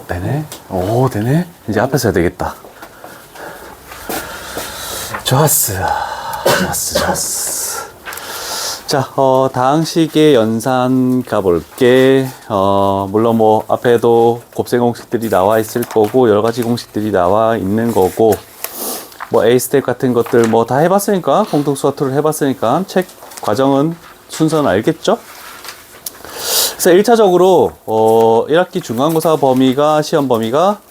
되네. 오, 되네. 이제 앞에서 해야 되겠다. 좋았어. 자, 다항식의 연산 가볼게. 물론 뭐, 앞에도 곱셈 공식들이 나와 있을 거고, 여러 가지 공식들이 나와 있는 거고, 뭐, A 스텝 같은 것들 뭐 다 해봤으니까, 공통수학 툴을 해봤으니까, 책 과정은 순서는 알겠죠? 그래서 1차적으로, 1학기 중간고사 범위가, 시험 범위가,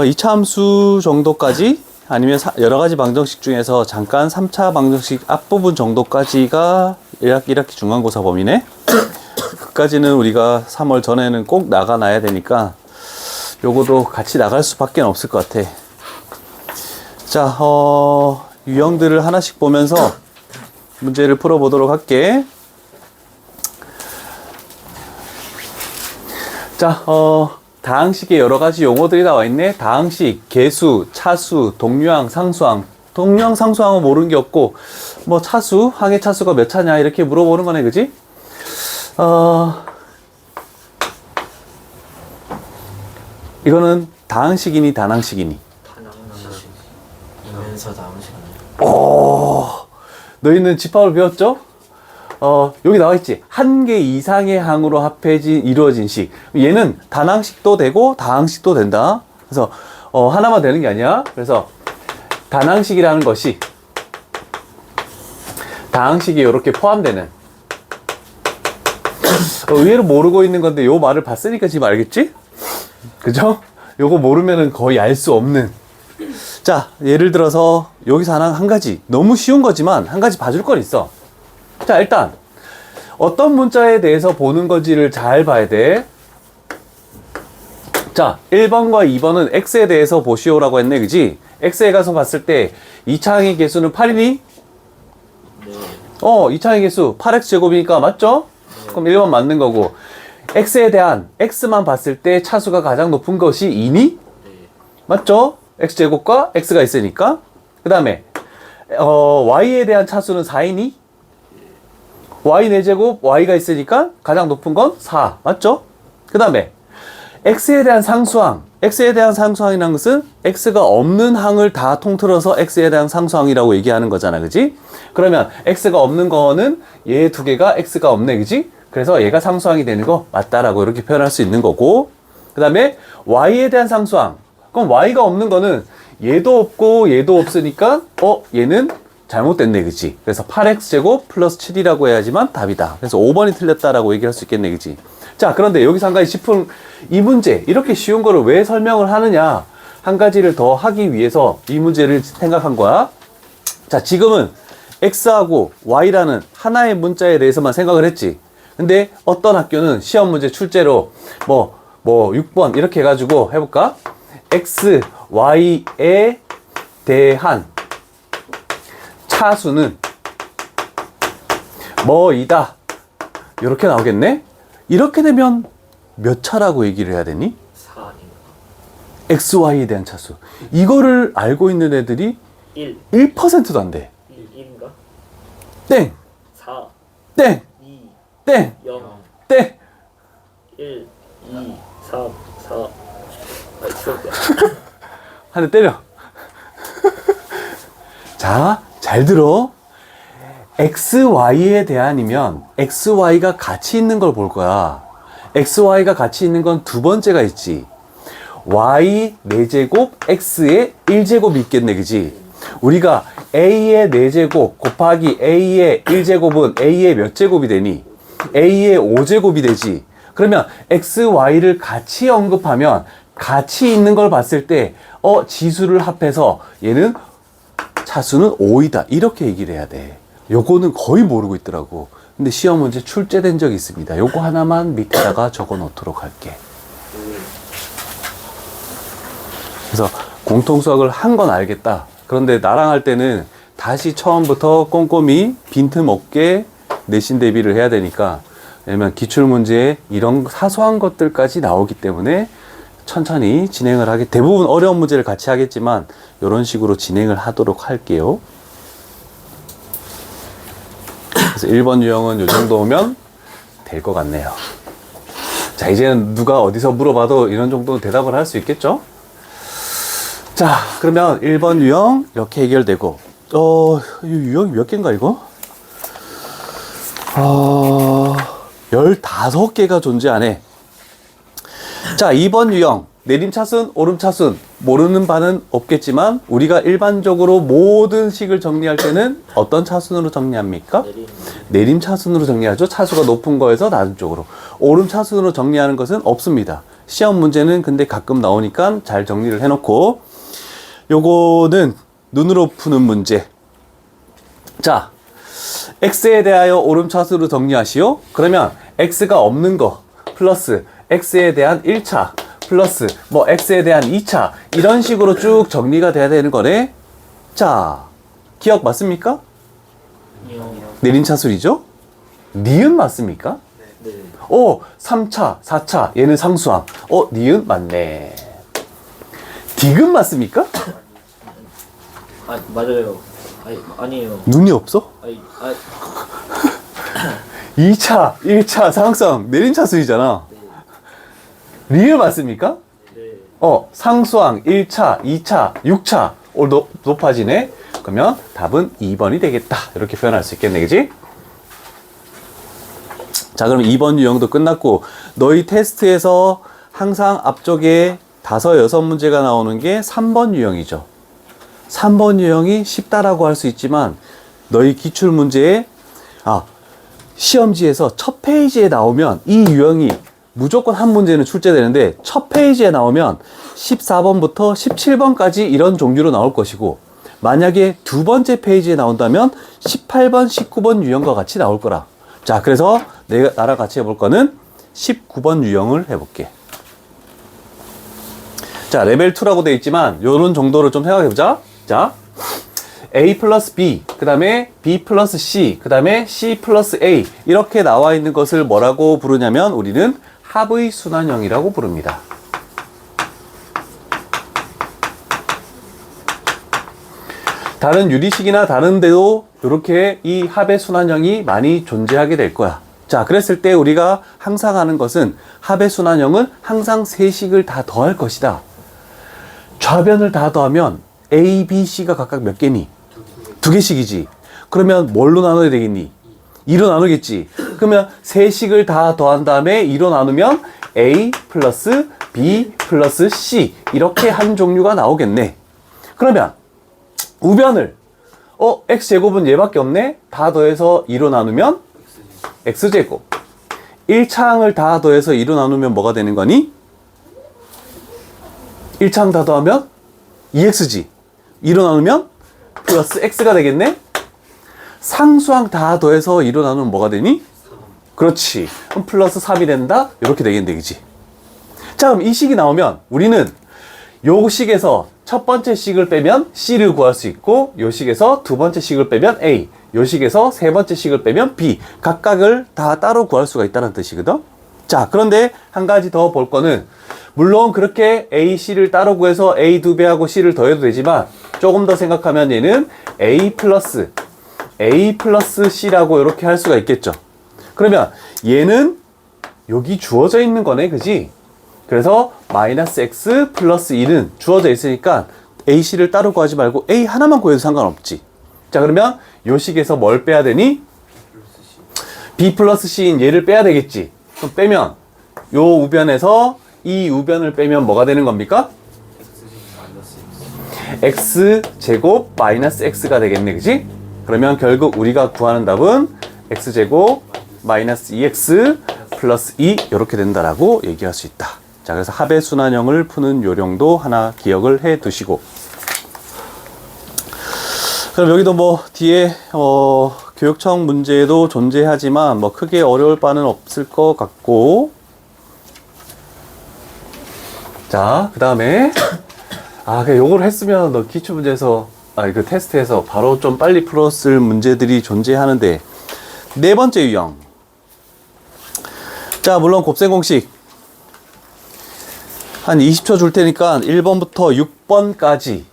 이차함수 정도까지, 아니면 여러 가지 방정식 중에서 잠깐 3차 방정식 앞부분 정도까지가 1학기 중간고사 범위네. 그까지는 우리가 3월 전에는 꼭 나가놔야 되니까 요거도 같이 나갈 수밖에 없을 것 같아. 자, 유형들을 하나씩 보면서 문제를 풀어보도록 할게. 자, 다항식에 여러 가지 용어들이 나와 있네. 다항식, 계수, 차수, 동류항, 상수항. 동류항, 상수항은 모르는 게 없고, 뭐 차수, 항의 차수가 몇 차냐 이렇게 물어보는 거네, 그지? 이거는 다항식이니 단항식이니? 단항식이면서 다항식 아니야? 너희는 집합을 배웠죠? 여기 나와 있지. 한 개 이상의 항으로 합해진 이루어진 식. 얘는 단항식도 되고 다항식도 된다. 그래서 하나만 되는 게 아니야. 그래서 단항식이라는 것이 다항식이 이렇게 포함되는. 의외로 모르고 있는 건데 요 말을 봤으니까 지금 알겠지? 그죠? 요거 모르면은 거의 알 수 없는. 자, 예를 들어서 여기서 한 가지 너무 쉬운 거지만 한 가지 봐줄 건 있어. 자, 일단 어떤 문자에 대해서 보는 건지를 잘 봐야 돼. 자, 1번과 2번은 x에 대해서 보시오라고 했네, 그지? x에 가서 봤을 때 2차항의 개수는 8이니? 네. 2차항의 개수 8x제곱이니까 맞죠? 네. 그럼 1번 맞는 거고, x에 대한 x만 봤을 때 차수가 가장 높은 것이 2니? 네. 맞죠? x제곱과 x가 있으니까. 그 다음에 y에 대한 차수는 4이니? y 4제곱 y가 있으니까 가장 높은 건 4. 맞죠? 그 다음에 x에 대한 상수항. x에 대한 상수항이라는 것은 x가 없는 항을 다 통틀어서 x에 대한 상수항이라고 얘기하는 거잖아, 그지? 그러면 x가 없는 거는 얘 두 개가 x가 없네, 그지? 그래서 얘가 상수항이 되는 거 맞다라고 이렇게 표현할 수 있는 거고, 그 다음에 y에 대한 상수항. 그럼 y가 없는 거는 얘도 없고 얘도 없으니까 얘는 잘못됐네, 그치? 그래서 8x제곱 플러스 7이라고 해야지만 답이다. 그래서 5번이 틀렸다라고 얘기할 수 있겠네, 그치? 자, 그런데 여기서 한 가지 짚은 이 문제, 이렇게 쉬운 거를 왜 설명을 하느냐? 한 가지를 더 하기 위해서 이 문제를 생각한 거야. 자, 지금은 x하고 y라는 하나의 문자에 대해서만 생각을 했지. 근데 어떤 학교는 시험 문제 출제로 뭐 6번 이렇게 해가지고 해볼까? x, y에 대한 차수는 뭐이다. 이렇게 나오겠네? 이렇게 되면 몇 차라고 얘기를 해야 되니? 4 아닌가? x, y에 대한 차수. 이거를 알고 있는 애들이 1%도 안 돼. 1인가? 땡! 4 땡! 2 땡! 0 땡! 1 2 3 4 한 대 때려. 자, 잘 들어. x, y에 대한이면 x, y가 같이 있는 걸 볼 거야. x, y가 같이 있는 건 두 번째가 있지. y 4제곱, x의 1제곱이 있겠네, 그지? 우리가 a의 4제곱 곱하기 a의 1제곱은 a의 몇 제곱이 되니? a의 5제곱이 되지. 그러면 x, y를 같이 언급하면 같이 있는 걸 봤을 때 지수를 합해서 얘는 차수는 5이다. 이렇게 얘기를 해야 돼. 요거는 거의 모르고 있더라고. 근데 시험 문제 출제된 적이 있습니다. 요거 하나만 밑에다가 적어 놓도록 할게. 그래서 공통수학을 한 건 알겠다. 그런데 나랑 할 때는 다시 처음부터 꼼꼼히 빈틈 없게 내신 대비를 해야 되니까, 왜냐면 기출문제에 이런 사소한 것들까지 나오기 때문에 천천히 진행을 하게, 대부분 어려운 문제를 같이 하겠지만 이런 식으로 진행을 하도록 할게요. 그래서 1번 유형은 이 정도면 될 것 같네요. 자, 이제는 누가 어디서 물어봐도 이런 정도는 대답을 할 수 있겠죠? 자, 그러면 1번 유형 이렇게 해결되고, 이 유형이 몇 개인가, 이거? 15개가 존재하네. 자, 2번 유형. 내림차순, 오름차순. 모르는 바는 없겠지만, 우리가 일반적으로 모든 식을 정리할 때는 어떤 차순으로 정리합니까? 내림차순으로 정리하죠. 차수가 높은 거에서 낮은 쪽으로. 오름차순으로 정리하는 것은 없습니다. 시험 문제는 근데 가끔 나오니까 잘 정리를 해놓고, 요거는 눈으로 푸는 문제. 자, x에 대하여 오름차수로 정리하시오. 그러면 x가 없는 거 플러스 x에 대한 1차 플러스 뭐 x에 대한 2차 이런 식으로 쭉 정리가 돼야 되는 거네. 자, 기억 맞습니까? 내림차순이죠? 니은 맞습니까? 네. 3차, 4차 얘는 상수항. 니은 맞네. 디귿 맞습니까? 맞아요. 아니에요. 눈이 없어? 2차, 1차 상수항 내림차순이잖아. 리을 맞습니까? 네. 상수항 1차, 2차, 6차 높아지네. 그러면 답은 2번이 되겠다. 이렇게 표현할 수 있겠네, 그지? 자, 그럼 2번 유형도 끝났고, 너희 테스트에서 항상 앞쪽에 5, 6문제가 나오는 게 3번 유형이죠. 3번 유형이 쉽다라고 할 수 있지만, 너희 기출문제에, 시험지에서 첫 페이지에 나오면 이 유형이 무조건 한 문제는 출제되는데, 첫 페이지에 나오면 14번부터 17번까지 이런 종류로 나올 것이고, 만약에 두 번째 페이지에 나온다면 18번, 19번 유형과 같이 나올 거라. 자, 그래서 나랑 같이 해볼 거는 19번 유형을 해볼게. 자, 레벨 2라고 되어 있지만 요런 정도를 좀 생각해 보자. 자, A 플러스 B, 그 다음에 B 플러스 C, 그 다음에 C 플러스 A 이렇게 나와 있는 것을 뭐라고 부르냐면 우리는 합의 순환형이라고 부릅니다. 다른 유리식이나 다른 데도 이렇게 이 합의 순환형이 많이 존재하게 될 거야. 자, 그랬을 때 우리가 항상 하는 것은 합의 순환형은 항상 세 식을 다 더할 것이다. 좌변을 다 더하면 A, B, C가 각각 몇 개니? 2개씩이지. 그러면 뭘로 나눠야 되겠니? 2로 나누겠지. 그러면 세 식을 다 더한 다음에 2로 나누면 A 플러스 B 플러스 C 이렇게 한 종류가 나오겠네. 그러면 우변을 x제곱은 얘밖에 없네. 다 더해서 2로 나누면 x제곱. 1차항을 다 더해서 2로 나누면 뭐가 되는 거니? 1차항 다 더하면 2x지. 2로 나누면 플러스 x가 되겠네. 상수항 다 더해서 2로 나누면 뭐가 되니? 그렇지. 그럼 플러스 3이 된다. 이렇게 되겠네, 그지? 자, 그럼 이 식이 나오면 우리는 요 식에서 첫 번째 식을 빼면 C를 구할 수 있고, 요 식에서 두 번째 식을 빼면 A, 요 식에서 세 번째 식을 빼면 B, 각각을 다 따로 구할 수가 있다는 뜻이거든. 자, 그런데 한 가지 더 볼 거는, 물론 그렇게 A, C를 따로 구해서 A 2배하고 C를 더해도 되지만, 조금 더 생각하면 얘는 A 플러스 C라고 이렇게 할 수가 있겠죠. 그러면 얘는 여기 주어져 있는 거네, 그지? 그래서 마이너스 x 플러스 2는 주어져 있으니까 AC를 따로 구하지 말고 A 하나만 구해도 상관없지. 자, 그러면 요 식에서 뭘 빼야 되니? B 플러스 C인 얘를 빼야 되겠지. 그럼 빼면 요 우변에서 이 우변을 빼면 뭐가 되는 겁니까? x제곱 마이너스 x가 되겠네, 그지? 그러면 결국 우리가 구하는 답은 x제곱 마이너스 2x 플러스 2 이렇게 된다라고 얘기할 수 있다. 자, 그래서 합의 순환형을 푸는 요령도 하나 기억을 해 두시고, 그럼 여기도 뭐 뒤에 교육청 문제도 존재하지만 뭐 크게 어려울 바는 없을 것 같고, 자, 그 다음에 그냥 요걸 했으면 너 기출 문제에서 그 테스트에서 바로 좀 빨리 풀었을 문제들이 존재하는데, 네 번째 유형. 자, 물론 곱셈 공식 한 20초 줄 테니까 1번부터 6번까지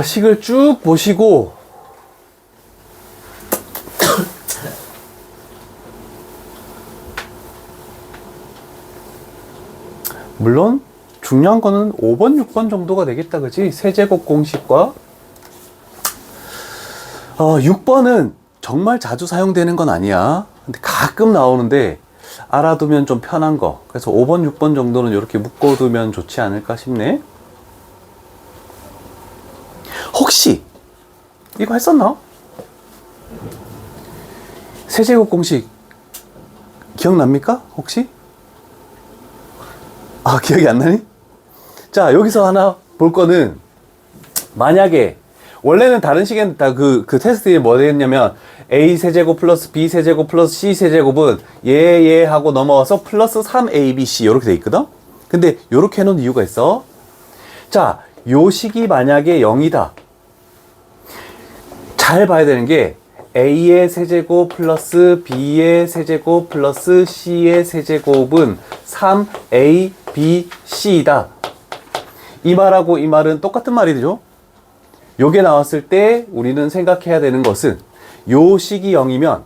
식을 쭉 보시고 물론 중요한 거는 5번, 6번 정도가 되겠다, 그지? 세제곱 공식과 6번은 정말 자주 사용되는 건 아니야. 근데 가끔 나오는데 알아두면 좀 편한 거. 그래서 5번, 6번 정도는 이렇게 묶어두면 좋지 않을까 싶네. 혹시 이거 했었나? 세제곱 공식 기억납니까? 혹시? 아, 기억이 안 나니? 자, 여기서 하나 볼 거는, 만약에 원래는 다른 시계는 다 그 테스트에 뭐 되겠냐면 A 세제곱 플러스 B 세제곱 플러스 C 세제곱은 얘 하고 넘어와서 플러스 3ABC 이렇게 돼 있거든. 근데 요렇게 해놓은 이유가 있어. 자, 요 식이 만약에 0이다. 잘 봐야 되는 게 A의 세제곱 플러스 B의 세제곱 플러스 C의 세제곱은 3ABC이다. 이 말하고 이 말은 똑같은 말이죠. 요게 나왔을 때 우리는 생각해야 되는 것은 요 식이 0이면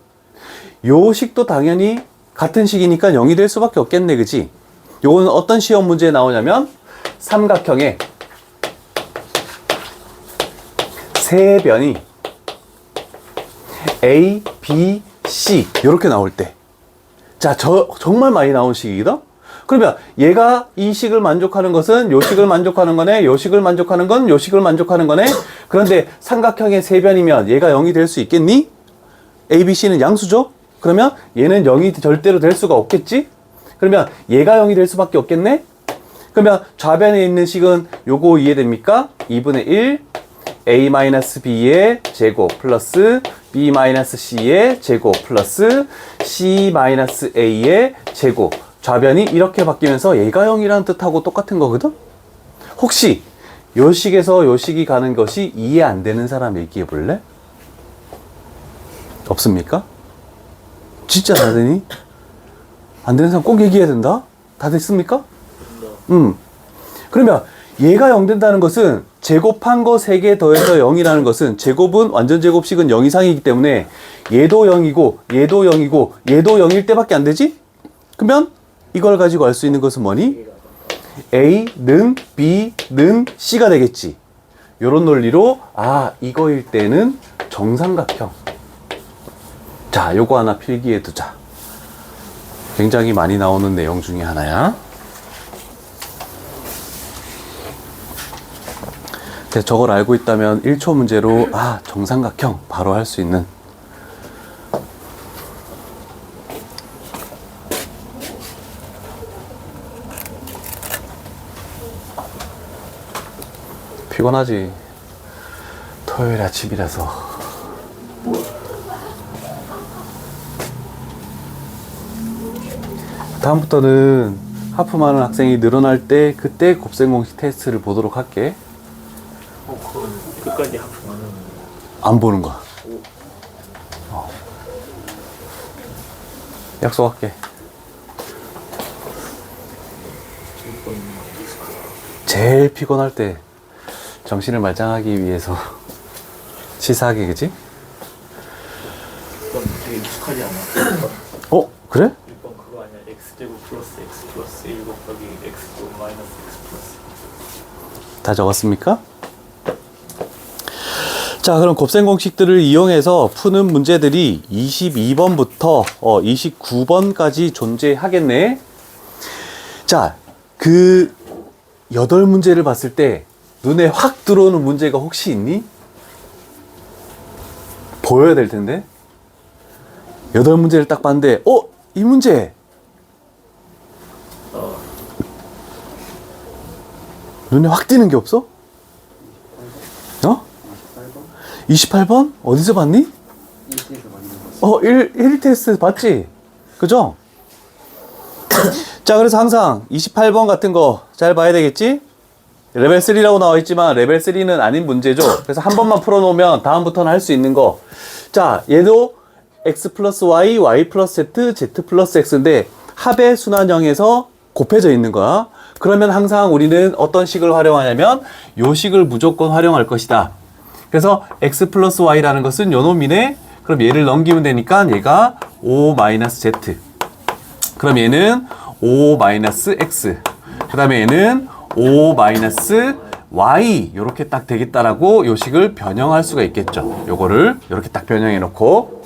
요 식도 당연히 같은 식이니까 0이 될 수밖에 없겠네, 그지? 요거는 어떤 시험 문제에 나오냐면 삼각형의 세 변이 A, B, C 이렇게 나올 때, 자, 정말 많이 나온 식이거든? 그러면 얘가 이 식을 만족하는 것은 요 식을 만족하는 거네, 요 식을 만족하는 건 요 식을 만족하는 거네. 그런데 삼각형의 세 변이면 얘가 0이 될 수 있겠니? A, B, C는 양수죠? 그러면 얘는 0이 절대로 될 수가 없겠지? 그러면 얘가 0이 될 수밖에 없겠네? 그러면 좌변에 있는 식은 요거 이해됩니까? 2분의 1 A-B의 제곱 플러스 B-C의 제곱 플러스 C-A의 제곱. 좌변이 이렇게 바뀌면서 얘가 0이라는 뜻하고 똑같은 거거든? 혹시 요 식에서 요 식이 가는 것이 이해 안 되는 사람 얘기해 볼래? 없습니까? 진짜 다 되니? 안 되는 사람 꼭 얘기해야 된다? 다 됐습니까? 그러면 얘가 0 된다는 것은 제곱한 거 3개 더해서 0이라는 것은 제곱은 완전 제곱식은 0 이상이기 때문에 얘도 0이고 얘도 0이고 얘도 0일 때밖에 안 되지? 그러면 이걸 가지고 알 수 있는 것은 뭐니? A는 B는 C가 되겠지. 요런 논리로 아, 이거일 때는 정삼각형. 자, 요거 하나 필기해 두자. 굉장히 많이 나오는 내용 중에 하나야. 저걸 알고 있다면 1초 문제로 아, 정삼각형 바로 할 수 있는. 피곤하지. 토요일 아침이라서. 다음부터는 하품하는 학생이 늘어날 때 그때 곱셈공식 테스트를 보도록 할게. 그건 끝까지 하품하는. 안 보는 거야. 약속할게. 제일 피곤할 때 정신을 말짱하기 위해서 치사하게, 그지? 그건 되게 익숙하지 않아. 그래? 6번 그거 아니야. x제곱 플러스 x 플러스 1 곱하기 x제곱 마이너스 x 플러스. 다 적었습니까? 자, 그럼 곱셈 공식들을 이용해서 푸는 문제들이 22번부터 29번까지 존재하겠네. 자, 그 8문제를 봤을 때 눈에 확 들어오는 문제가 혹시 있니? 보여야 될 텐데. 8문제를 딱 봤는데 이 문제 눈에 확 띄는 게 없어? 28번? 어디서 봤니? 1 테스트 봤지? 그죠? 자, 그래서 항상 28번 같은 거 잘 봐야 되겠지? 레벨 3라고 나와 있지만 레벨 3는 아닌 문제죠. 그래서 한 번만 풀어놓으면 다음부터는 할 수 있는 거. 자, 얘도 x 플러스 y, y 플러스 z, z 플러스 x인데 합의 순환형에서 곱해져 있는 거야. 그러면 항상 우리는 어떤 식을 활용하냐면 요 식을 무조건 활용할 것이다. 그래서 x 플러스 y라는 것은 요 놈이네. 그럼 얘를 넘기면 되니까 얘가 5 마이너스 z. 그럼 얘는 5 마이너스 x. 그 다음에 얘는 5 마이너스 y 이렇게 딱 되겠다라고 요식을 변형할 수가 있겠죠. 요거를 이렇게 딱 변형해 놓고,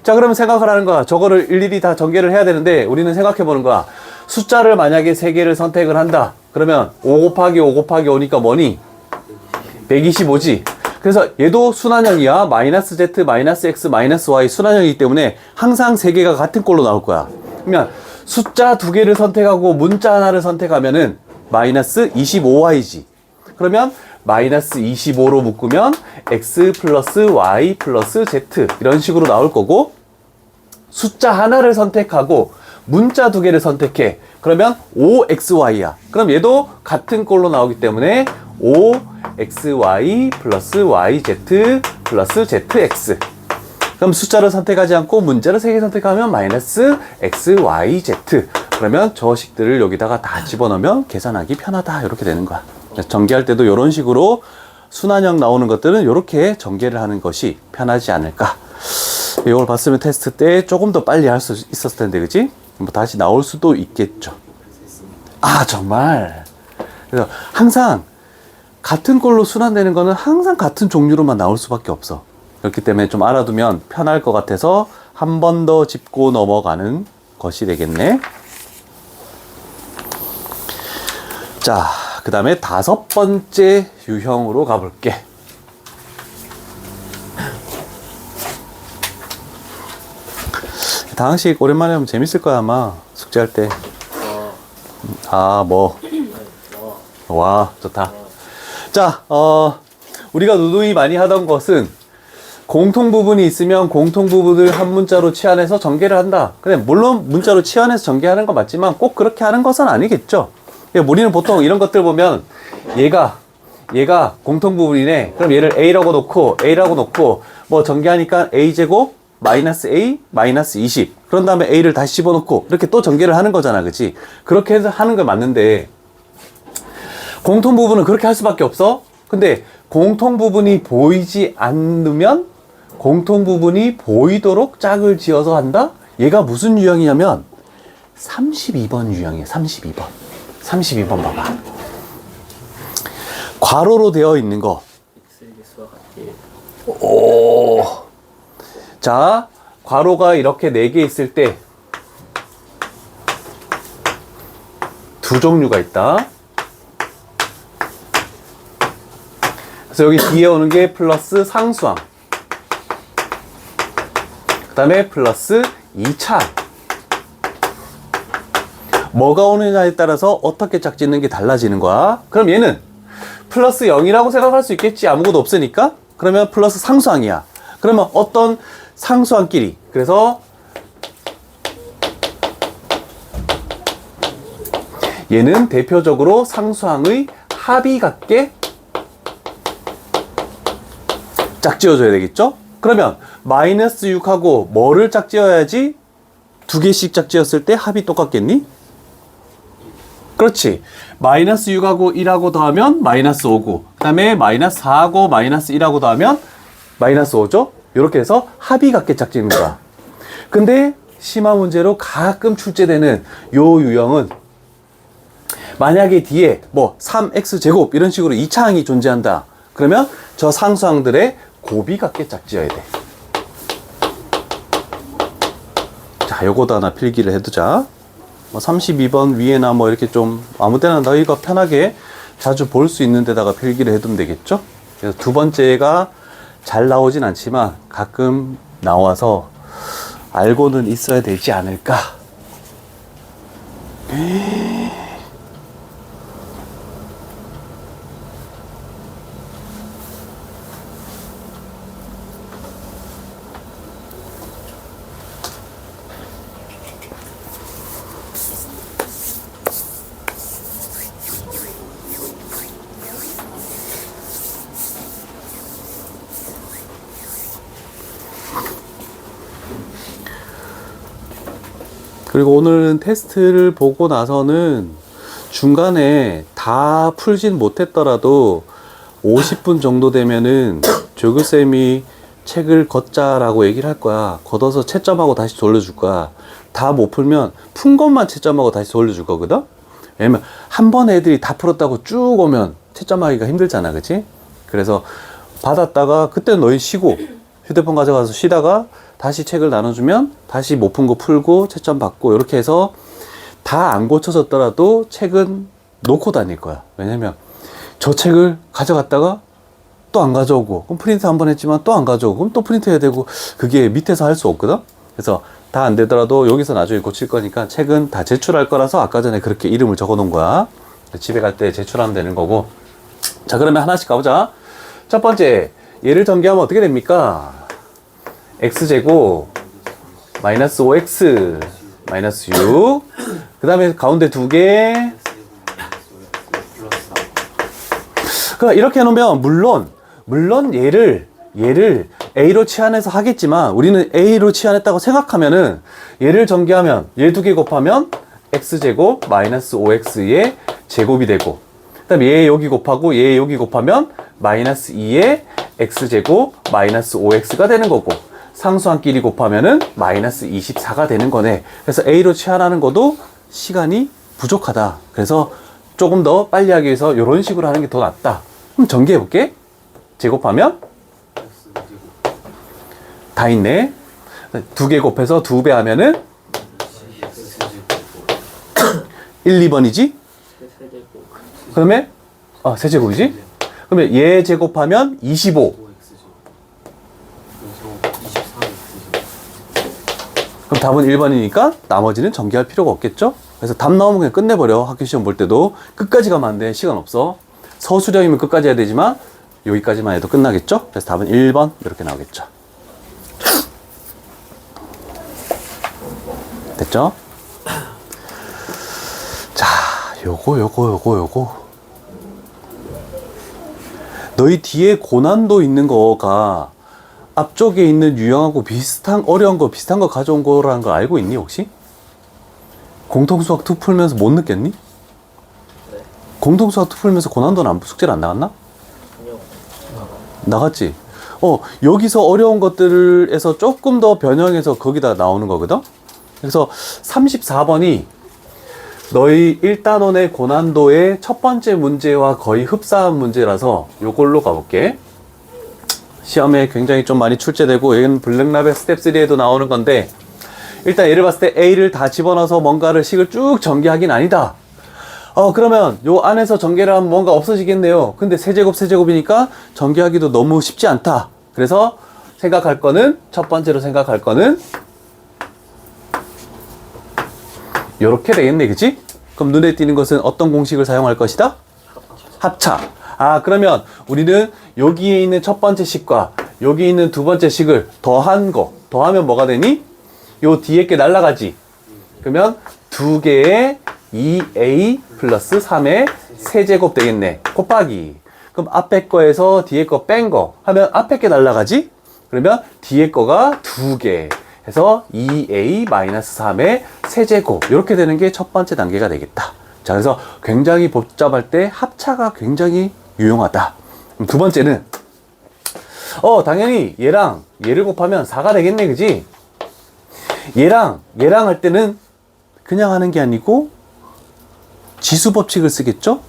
자 그러면 생각을 하는 거야. 저거를 일일이 다 전개를 해야 되는데 우리는 생각해 보는 거야. 숫자를 만약에 3개를 선택을 한다. 그러면 5 곱하기 5 곱하기 5니까 뭐니? 125지. 그래서 얘도 순환형이야. 마이너스 z, 마이너스 x, 마이너스 y 순환형이기 때문에 항상 3개가 같은 꼴로 나올 거야. 그러면 숫자 2개를 선택하고 문자 하나를 선택하면은 마이너스 25y지. 그러면 마이너스 25로 묶으면 x 플러스 y 플러스 z 이런 식으로 나올 거고, 숫자 하나를 선택하고 문자 2개를 선택해. 그러면 5xy야. 그럼 얘도 같은 꼴로 나오기 때문에 5xy 플러스 yz 플러스 zx. 그럼 숫자를 선택하지 않고 문자를 3개 선택하면 마이너스 xyz. 그러면 저 식들을 여기다가 다 집어넣으면 계산하기 편하다. 이렇게 되는 거야. 전개할 때도 이런 식으로 순환형 나오는 것들은 이렇게 전개를 하는 것이 편하지 않을까. 이걸 봤으면 테스트 때 조금 더 빨리 할 수 있었을 텐데, 그지? 뭐 다시 나올 수도 있겠죠. 아, 정말. 그래서 항상 같은 꼴로 순환되는 거는 항상 같은 종류로만 나올 수밖에 없어. 그렇기 때문에 좀 알아두면 편할 것 같아서 한 번 더 짚고 넘어가는 것이 되겠네. 자, 그 다음에 5번째 유형으로 가볼게. 다항식 오랜만에 하면 재밌을 거야, 아마. 숙제할 때. 와, 좋다. 자, 우리가 누누이 많이 하던 것은 공통 부분이 있으면 공통 부분을 한 문자로 치환해서 전개를 한다. 근데 물론 문자로 치환해서 전개하는 거 맞지만 꼭 그렇게 하는 것은 아니겠죠. 우리는 보통 이런 것들 보면 얘가 공통 부분이네. 그럼 얘를 A라고 놓고 뭐 전개하니까 A제곱 마이너스 A 마이너스 20. 그런 다음에 A를 다시 집어넣고 이렇게 또 전개를 하는 거잖아. 그치? 그렇게 해서 하는 게 맞는데 공통 부분은 그렇게 할 수밖에 없어. 근데 공통 부분이 보이지 않으면 공통 부분이 보이도록 짝을 지어서 한다? 얘가 무슨 유형이냐면 32번 유형이야. 32번 봐봐. 괄호로 되어 있는 거. 오. 자, 괄호가 이렇게 4개 있을 때 두 종류가 있다. 그래서 여기 뒤에 오는 게 플러스 상수항. 그 다음에 플러스 2차. 뭐가 오느냐에 따라서 어떻게 짝짓는 게 달라지는 거야. 그럼 얘는 플러스 0이라고 생각할 수 있겠지. 아무것도 없으니까. 그러면 플러스 상수항이야. 그러면 어떤 상수항끼리. 그래서 얘는 대표적으로 상수항의 합이 같게 짝지어줘야 되겠죠? 그러면 마이너스 6하고 뭐를 짝지어야지 2개씩 짝지었을 때 합이 똑같겠니? 그렇지. 마이너스 6하고 1하고 더하면 마이너스 5고, 그 다음에 마이너스 4하고 마이너스 1하고 더하면 마이너스 5죠? 이렇게 해서 합이 같게 짝지는 거야. 근데 심화 문제로 가끔 출제되는 요 유형은 만약에 뒤에 뭐 3x제곱 이런 식으로 2차항이 존재한다. 그러면 저 상수항들의 곱이 같게 짝지어야 돼. 자, 요거도 하나 필기를 해두자. 뭐 32번 위에나 뭐 이렇게 좀 아무 때나 너희가 편하게 자주 볼 수 있는 데다가 필기를 해두면 되겠죠? 그래서 두 번째가 잘 나오진 않지만 가끔 나와서 알고는 있어야 되지 않을까. 그리고 오늘은 테스트를 보고 나서는 중간에 다 풀진 못했더라도 50분 정도 되면은 조교쌤이 책을 걷자라고 얘기를 할 거야. 걷어서 채점하고 다시 돌려줄 거야. 다 못 풀면 푼 것만 채점하고 다시 돌려줄 거거든? 왜냐면 한 번에 애들이 다 풀었다고 쭉 오면 채점하기가 힘들잖아, 그치? 그래서 받았다가 그때 너희 쉬고 휴대폰 가져가서 쉬다가 다시 책을 나눠주면 다시 못 푼 거 풀고 채점 받고 이렇게 해서 다 안 고쳐졌더라도 책은 놓고 다닐 거야. 왜냐면 저 책을 가져갔다가 또 안 가져오고, 그럼 프린트 한 번 했지만 또 안 가져오고, 그럼 또 프린트 해야 되고, 그게 밑에서 할 수 없거든? 그래서 다 안 되더라도 여기서 나중에 고칠 거니까 책은 다 제출할 거라서 아까 전에 그렇게 이름을 적어 놓은 거야. 집에 갈 때 제출하면 되는 거고. 자, 그러면 하나씩 가보자. 첫 번째, 얘를 전개하면 어떻게 됩니까? x제곱 마이너스 5x 마이너스 6. 그 다음에 가운데 두 개. 그러니까 이렇게 해놓으면 물론 얘를 A로 치환해서 하겠지만 우리는 A로 치환했다고 생각하면은 얘를 전개하면 얘 두 개 곱하면 x제곱 마이너스 5x의 제곱이 되고, 그 다음에 얘 여기 곱하고 얘 여기 곱하면 마이너스 2의 x제곱 마이너스 5x가 되는 거고, 상수항끼리 곱하면은 마이너스 24가 되는 거네. 그래서 A로 치환하는 것도 시간이 부족하다. 그래서 조금 더 빨리 하기 위해서 이런 식으로 하는 게 더 낫다. 그럼 전개해 볼게. 제곱하면 다 있네. 두 개 곱해서 두 배 하면은 1, 2번이지? 그러면 세제곱이지? 그러면 얘 제곱하면 25. 그럼 답은 1번이니까 나머지는 전개할 필요가 없겠죠? 그래서 답 나오면 그냥 끝내버려. 학교 시험 볼 때도 끝까지 가면 안 돼. 시간 없어. 서술형이면 끝까지 해야 되지만 여기까지만 해도 끝나겠죠? 그래서 답은 1번 이렇게 나오겠죠. 됐죠? 자, 요거 너희 뒤에 고난도 있는 거가 앞쪽에 있는 유형하고 어려운 거 비슷한 거 가져온 거라는 걸 알고 있니 혹시? 공통수학 2 풀면서 못 느꼈니? 네. 공통수학 2 풀면서 고난도는 숙제를 안 나갔나? 아니요. 나갔지? 여기서 어려운 것들에서 조금 더 변형해서 거기다 나오는 거거든? 그래서 34번이 너희 1단원의 고난도의 첫 번째 문제와 거의 흡사한 문제라서 요걸로 가볼게. 시험에 굉장히 좀 많이 출제되고, 얘는 블랙라벨 스텝 3에도 나오는 건데, 일단 얘를 봤을 때 A를 다 집어넣어서 뭔가를 식을 쭉 전개하긴 아니다. 그러면 요 안에서 전개를 하면 뭔가 없어지겠네요. 근데 세제곱이니까 전개하기도 너무 쉽지 않다. 그래서 첫 번째로 생각할 거는 요렇게 되겠네, 그치? 그럼 눈에 띄는 것은 어떤 공식을 사용할 것이다? 합차. 그러면 우리는 여기에 있는 첫 번째 식과 여기 있는 두 번째 식을 더하면 뭐가 되니? 요 뒤에 게 날라가지. 그러면 두 개의 2a 플러스 3의 세제곱 되겠네. 곱하기. 그럼 앞에 거에서 뒤에 거 뺀 거 하면 앞에 게 날라가지? 그러면 뒤에 거가 두 개 해서 2a 마이너스 3의 세제곱. 이렇게 되는 게 첫 번째 단계가 되겠다. 자, 그래서 굉장히 복잡할 때 합차가 굉장히 유용하다. 그럼 두 번째는 당연히 얘를 곱하면 4가 되겠네, 그지? 얘랑 할 때는 그냥 하는 게 아니고 지수 법칙을 쓰겠죠?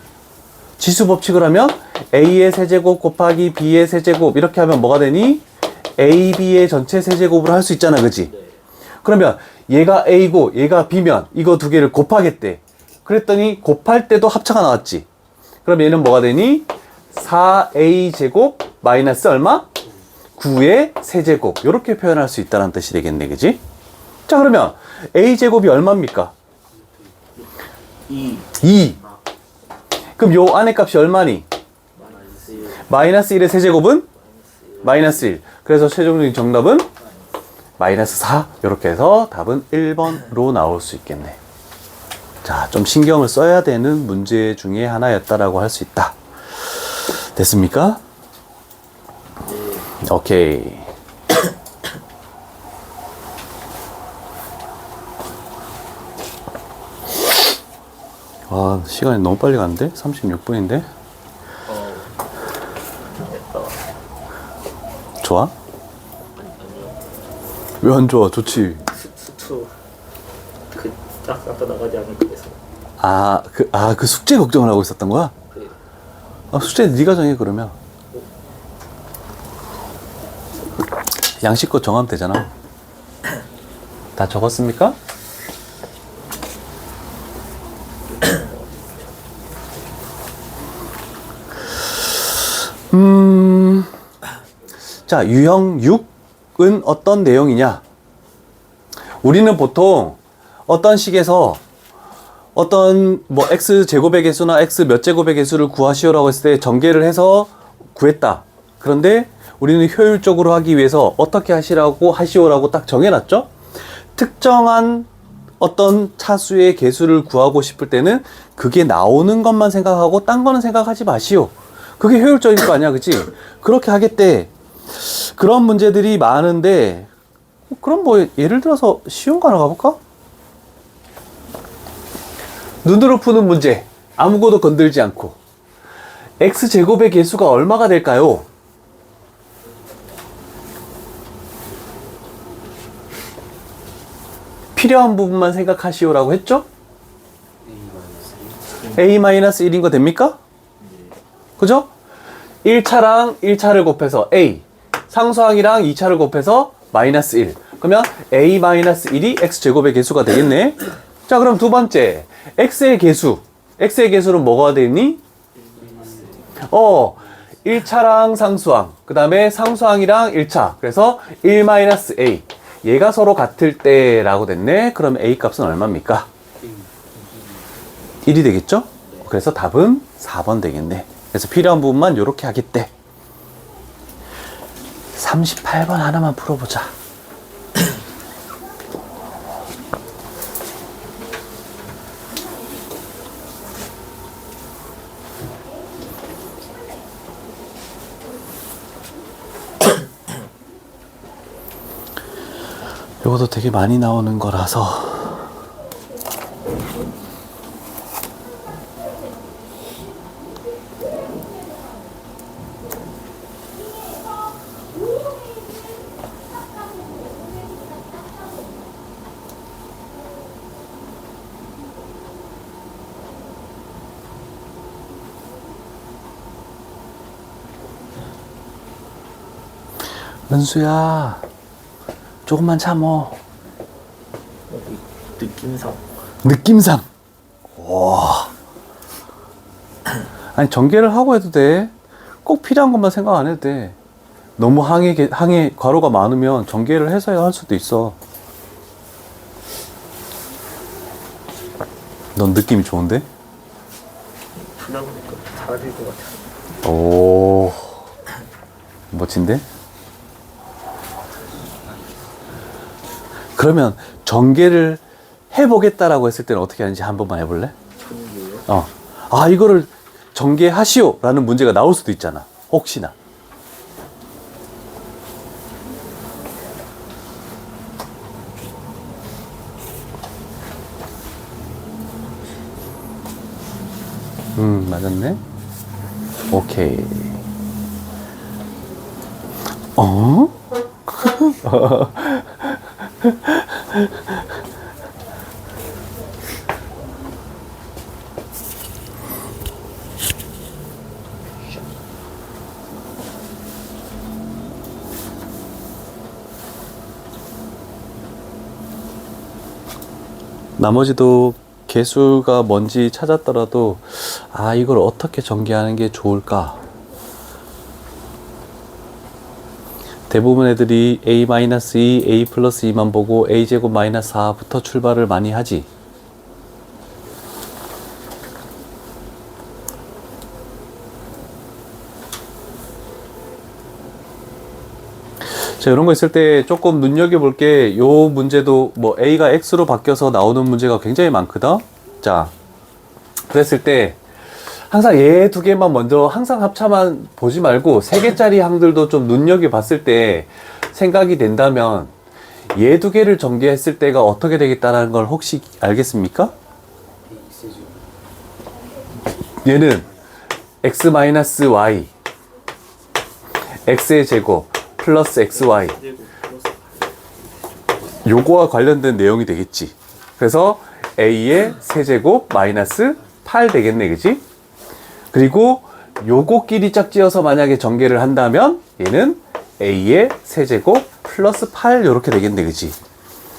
지수 법칙을 하면 a의 세제곱 곱하기 b의 세제곱 이렇게 하면 뭐가 되니? a, b의 전체 세제곱으로 할 수 있잖아, 그지? 그러면 얘가 a고 얘가 b면 이거 두 개를 곱하겠대. 그랬더니 곱할 때도 합차가 나왔지. 그럼 얘는 뭐가 되니? 4a 제곱 마이너스 얼마? 9의 세제곱. 이렇게 표현할 수 있다는 뜻이 되겠네, 그지? 자, 그러면 a 제곱이 얼마입니까? 2. 그럼 요 안에 값이 얼마니? 마이너스 1의 세제곱은? 마이너스 1. 그래서 최종적인 정답은? 마이너스 4. 이렇게 해서 답은 1번으로 나올 수 있겠네. 자, 좀 신경을 써야 되는 문제 중에 하나였다라고 할 수 있다. 됐습니까? 오케이. 시간이 너무 빨리 갔는데? 36분인데? 좋아? 왜 안 좋아? 좋지. 수투 딱 아까 나가지 않을 거에서. 그 숙제 걱정을 하고 있었던 거야? 네. 숙제 네가 정해 그러면. 양식껏 정하면 되잖아. 다 적었습니까? 자, 유형 6은 어떤 내용이냐? 우리는 보통 어떤 식에서 어떤 뭐 x제곱의 개수나 x 몇 제곱의 개수를 구하시오라고 했을 때 전개를 해서 구했다. 그런데 우리는 효율적으로 하기 위해서 어떻게 하시오라고 딱 정해놨죠? 특정한 어떤 차수의 개수를 구하고 싶을 때는 그게 나오는 것만 생각하고 딴 거는 생각하지 마시오. 그게 효율적일 거 아니야, 그치? 그렇게 하겠대. 그런 문제들이 많은데, 그럼 뭐 예를 들어서 쉬운 거 하나 가볼까? 눈으로 푸는 문제. 아무것도 건들지 않고. x제곱의 개수가 얼마가 될까요? 필요한 부분만 생각하시오라고 했죠? a-1인 거 됩니까? 그죠? 1차랑 1차를 곱해서 a, 상수항이랑 2차를 곱해서 마이너스 1. 그러면 a-1이 x제곱의 개수가 되겠네. 자, 그럼 두 번째, x의 개수는 뭐가 되니? 1차랑 상수항, 그 다음에 상수항이랑 1차. 그래서 1-a. 얘가 서로 같을 때라고 됐네. 그럼 a 값은 얼마입니까? 1이 되겠죠? 그래서 답은 4번 되겠네. 그래서 필요한 부분만 이렇게 하겠대. 38번 하나만 풀어보자. 이것도 되게 많이 나오는 거라서 은수야, 조금만 참어. 느낌상. 와. 아니, 전개를 하고 해도 돼. 꼭 필요한 것만 생각 안 해도 돼. 너무 항해 괄호가 많으면 전개를 해서 할 수도 있어. 넌 느낌이 좋은데? 풀어보니까 사라질 것 같아. 오. 멋진데? 그러면 전개를 해보겠다라고 했을 때는 어떻게 하는지 한 번만 해볼래? 전개요? 이거를 전개하시오 라는 문제가 나올 수도 있잖아. 혹시나. 맞았네. 오케이. 나머지도 개수가 뭔지 찾았더라도 이걸 어떻게 전개하는 게 좋을까? 대부분 애들이 a-2, a 플러스 2만 보고 a제곱 마이너스 4부터 출발을 많이 하지. 자, 이런 거 있을 때 조금 눈여겨볼 게, 요 문제도 뭐 a가 x로 바뀌어서 나오는 문제가 굉장히 많거든. 자, 그랬을 때 항상 얘 두 개만 먼저 항상 합차만 보지 말고 세 개짜리 항들도 좀 눈여겨봤을 때 생각이 된다면 얘 두 개를 전개했을 때가 어떻게 되겠다는 걸 혹시 알겠습니까? 얘는 x-y x의 제곱 플러스 xy 요거와 관련된 내용이 되겠지. 그래서 A의 세제곱 마이너스 8 되겠네, 그지? 그리고 요거끼리 짝지어서 만약에 전개를 한다면 얘는 A의 세제곱 플러스 8 요렇게 되겠네, 그지?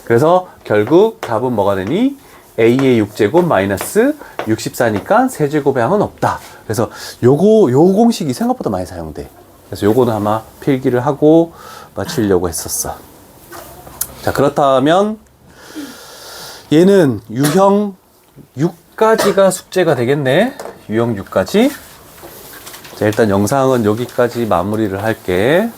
그래서 결국 답은 뭐가 되니? A의 6제곱 마이너스 64니까 세제곱의 항은 없다. 그래서 요 공식이 생각보다 많이 사용돼. 그래서 요거는 아마 필기를 하고 맞추려고 했었어. 자, 그렇다면 얘는 유형 6까지가 숙제가 되겠네. 유형 6까지. 자, 일단 영상은 여기까지 마무리를 할게.